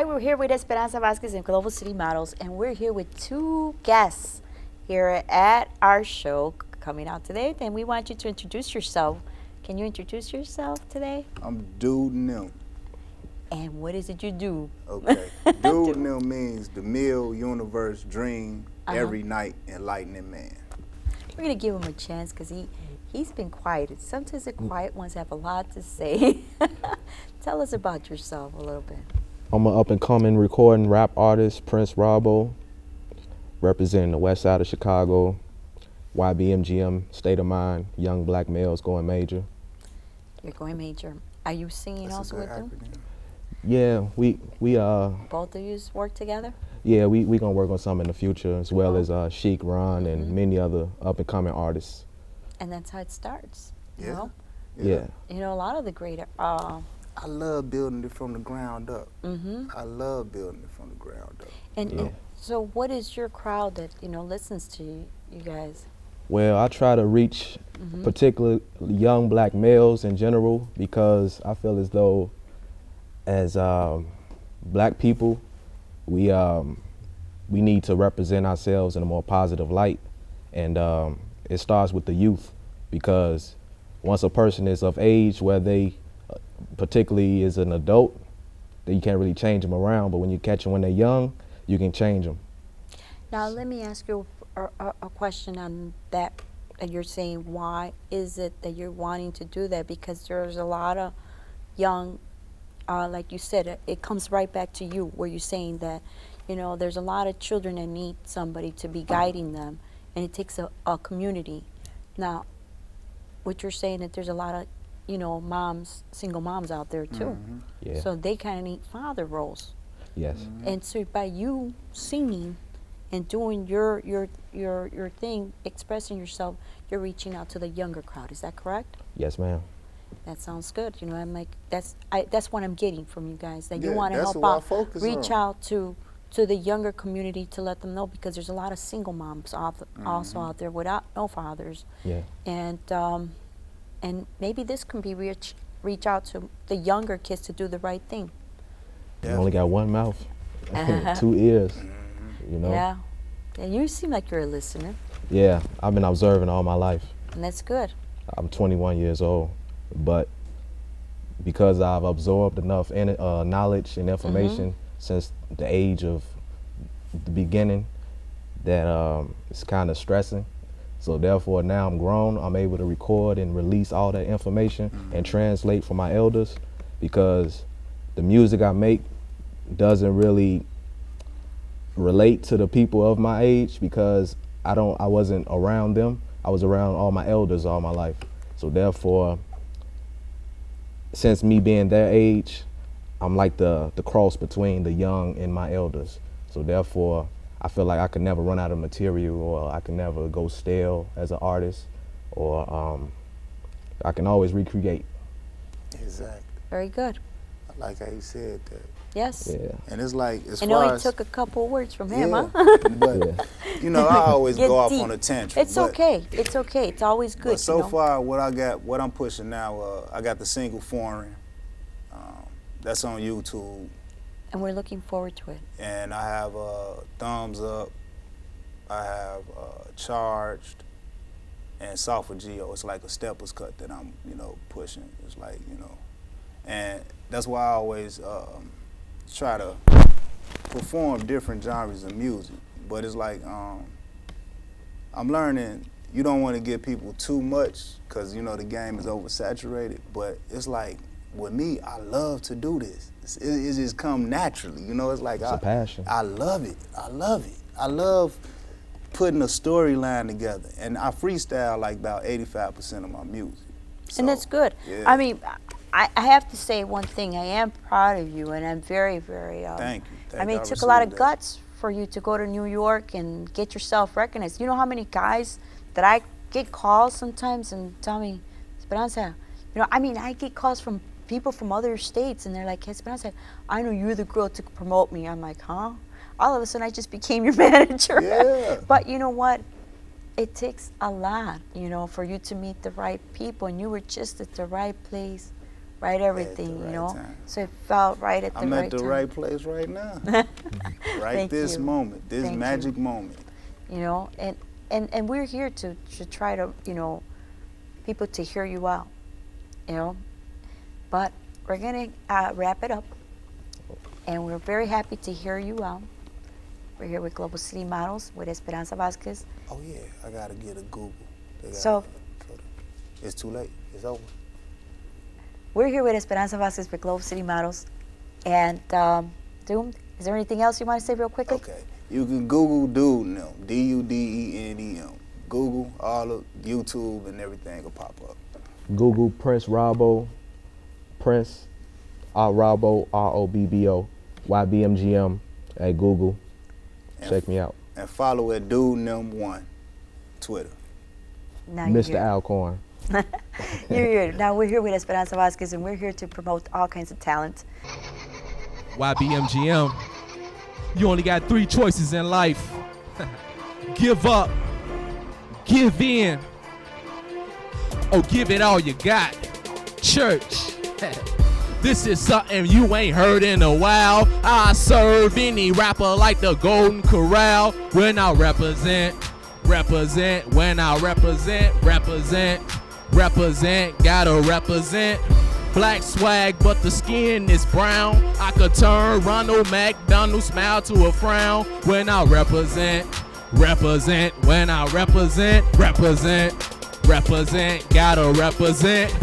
We're here with Esperanza Vasquez and Global City Models, and we're here with two guests here at our show coming out today. And we want you to introduce yourself. Can you introduce yourself today? I'm DUDENEM. And what is it you do? Okay. DUDENEM means the M.E.A.L, universe, dream, every night, enlightening man. We're going to give him a chance because he's been quiet. Sometimes the quiet ones have a lot to say. Tell us about yourself a little bit. I'm an up-and-coming recording rap artist, Prince Robbo, representing the west side of Chicago, YBMGM, State of Mind, young black males going major. You're going major. Are you singing also with them? Yeah, we both of you work together? Yeah, we gonna work on some in the future, as well as Chic, Ron, and many other up-and-coming artists. And that's how it starts, you know? Yeah. You know, a lot of the great I love building it from the ground up. I love building it from the ground up. And so what is your crowd that, you know, listens to you guys? Well, I try to reach particularly young black males in general, because I feel as though as black people, we need to represent ourselves in a more positive light. And it starts with the youth, because once a person is of age where they particularly is an adult, then you can't really change them around, but when you catch them when they're young, you can change them. Now let me ask you a question on that you're saying. Why is it that you're wanting to do that? Because there's a lot of young, like you said, it comes right back to you, where you're saying that, you know, there's a lot of children that need somebody to be guiding them, and it takes a community. Now, what you're saying, that there's a lot of, you know, moms, single moms out there too. Yeah. So they kind of need father roles. Yes. And so by you singing and doing your thing, expressing yourself, you're reaching out to the younger crowd. Is that correct? Yes, ma'am. That sounds good. You know, I'm like, that's what I'm getting from you guys, that you want to that's help what I focus reach on. out to the younger community, to let them know, because there's a lot of single moms also out there without no fathers. Yeah. And maybe this can be reach out to the younger kids to do the right thing. You only got one mouth, 2 ears, you know? Yeah. And you seem like you're a listener. Yeah, I've been observing all my life. And that's good. I'm 21 years old, but because I've absorbed enough knowledge and information since the age of the beginning, that it's kind of stressing. So therefore, now I'm grown, I'm able to record and release all that information and translate for my elders, because the music I make doesn't really relate to the people of my age, because I wasn't around them. I was around all my elders all my life. So therefore, since me being their age, I'm like the cross between the young and my elders. So therefore, I feel like I could never run out of material, or I can never go stale as an artist, or I can always recreate. Exactly. Very good. I like how you said that. Yes. Yeah. And it's like, as I far know as... he took a couple words from him, huh? But, you know, I always Get go off deep. on a tantrum. It's okay. It's okay. It's always good. But so you know? far, what I'm pushing now, I got the single Foreign. That's on YouTube. And we're looking forward to it. And I have Thumbs Up, I have Charged, and Software Geo. It's like a steppers cut that I'm, you know, pushing. It's like, you know, and that's why I always try to perform different genres of music. But it's like, I'm learning, you don't want to give people too much, because, you know, the game is oversaturated. But it's like, with me, I love to do this. It just come naturally, you know. It's like It's a passion. I love it. I love it. I love putting a storyline together, and I freestyle like about 85% of my music. So, And that's good. Yeah. I mean, I have to say one thing. I am proud of you, and I'm very, very. Thank you. I mean, it took a lot of guts for you to go to New York and get yourself recognized. You know how many guys that I get calls sometimes and tell me, Esperanza, you know, I mean, I get calls from people from other states, and they're like, hey, Esperanza, I know you're the girl to promote me. I'm like, huh? All of a sudden, I just became your manager. Yeah. But you know what? It takes a lot, you know, for you to meet the right people, and you were just at the right place right everything, right you know. time. So it felt right at the I'm right at the time. right place right now. Right Thank this you. moment, this Thank magic you. moment. You know, and we're here to try to, you know, people to hear you out, you know. But we're gonna wrap it up, and we're very happy to hear you out. We're here with Global City Models with Esperanza Vasquez. Oh yeah, I gotta get a Google. So It's too late. It's over. we're here with Esperanza Vasquez with Global City Models, and Doom. Is there anything else you want to say real quickly? Okay. You can Google DUDENEM, DUDENEM. Google all of YouTube and everything will pop up. Google, press Robbo, press Robbo, ROBBO, YBMGM at Google. Check me out. And follow at DUDENEM1, Twitter. Now you're Mr. here. Alcorn. You're here. Now we're here with Esperanza Vasquez, and we're here to promote all kinds of talent. YBMGM, you only got 3 choices in life. Give up, give in, or give it all you got. Church, this is something you ain't heard in a while. I serve any rapper like the Golden Corral. When I represent, when I represent, gotta represent. Black swag, but the skin is brown. I could turn Ronald McDonald's smile to a frown. When I represent, when I represent, gotta represent.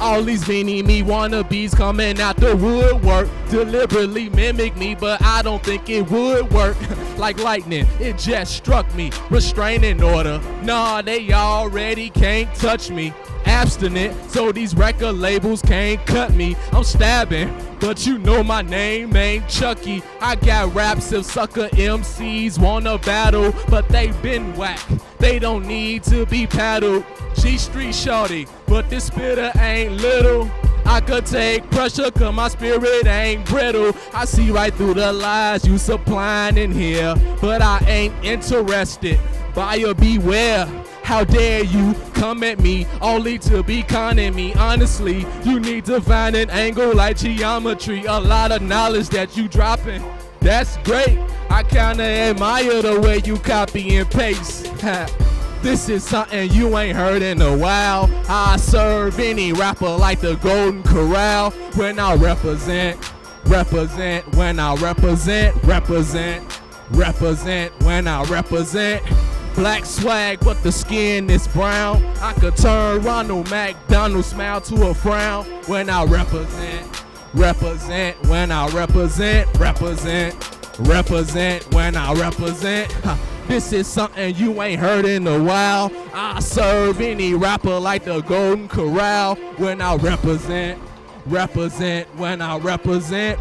All these mini-me wannabes coming out the woodwork, deliberately mimic me, but I don't think it would work. Like lightning, it just struck me, restraining order. Nah, they already can't touch me. Abstinent, so these record labels can't cut me. I'm stabbing, but you know my name ain't Chucky. I got raps if sucker MCs wanna battle, but they been whack. They don't need to be paddled. G Street shorty, but this spitter ain't little. I could take pressure cause my spirit ain't brittle. I see right through the lies you supplying in here, but I ain't interested. Buyer beware. How dare you come at me only to be conning me? Honestly, you need to find an angle like geometry. A lot of knowledge that you dropping, that's great. I kinda admire the way you copy and paste. This is something you ain't heard in a while. I serve any rapper like the Golden Corral. When I represent, when I represent, when I represent. Black swag, but the skin is brown. I could turn Ronald McDonald's smile to a frown. When I represent, when I represent, when I represent. This is something you ain't heard in a while. I serve any rapper like the Golden Corral. When I represent, when I represent,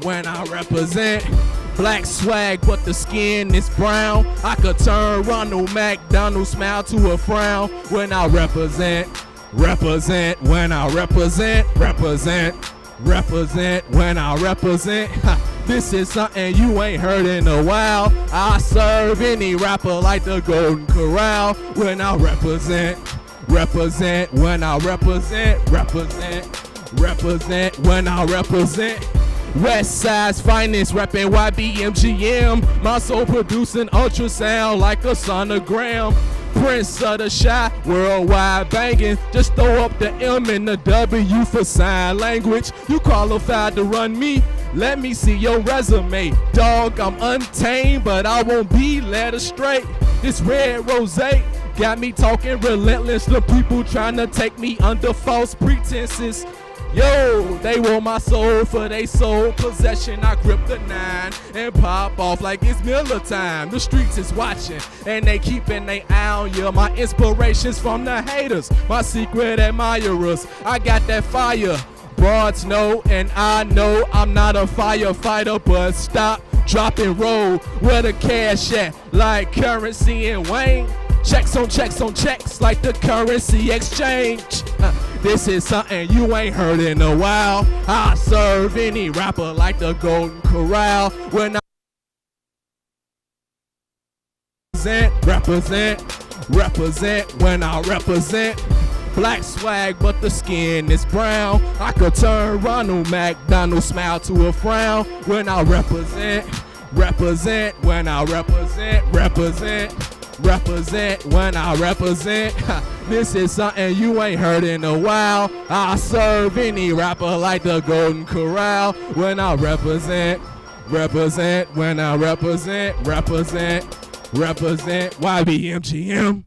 when I represent. Black swag, but the skin is brown. I could turn Ronald McDonald's smile to a frown. When I represent, when I represent, when I represent. This is something you ain't heard in a while. I serve any rapper like the Golden Corral. When I represent, when I represent, when I represent. West Side's finest, rapping YBMGM. My soul producing ultrasound like a sonogram. Prince of the Shy, worldwide banging. Just throw up the M and the W for sign language. You qualified to run me? Let me see your resume. Dog, I'm untamed, but I won't be led astray. This red rosé got me talking relentless. The people trying to take me under false pretenses. Yo, they want my soul for they sole possession. I grip the 9 and pop off like it's Miller time. The streets is watching and they keeping they eye on you. My inspirations from the haters, my secret admirers. I got that fire, broads know, and I know I'm not a firefighter, but stop, drop and roll. Where the cash at? Like currency in Wayne. Checks on checks on checks like the currency exchange. This is something you ain't heard in a while. I serve any rapper like the Golden Corral. When I represent, when I represent. Black swag, but the skin is brown. I could turn Ronald McDonald's smile to a frown when I represent when I represent when I represent. This is something you ain't heard in a while. I serve any rapper like the Golden Corral when I represent when I represent YBMGM.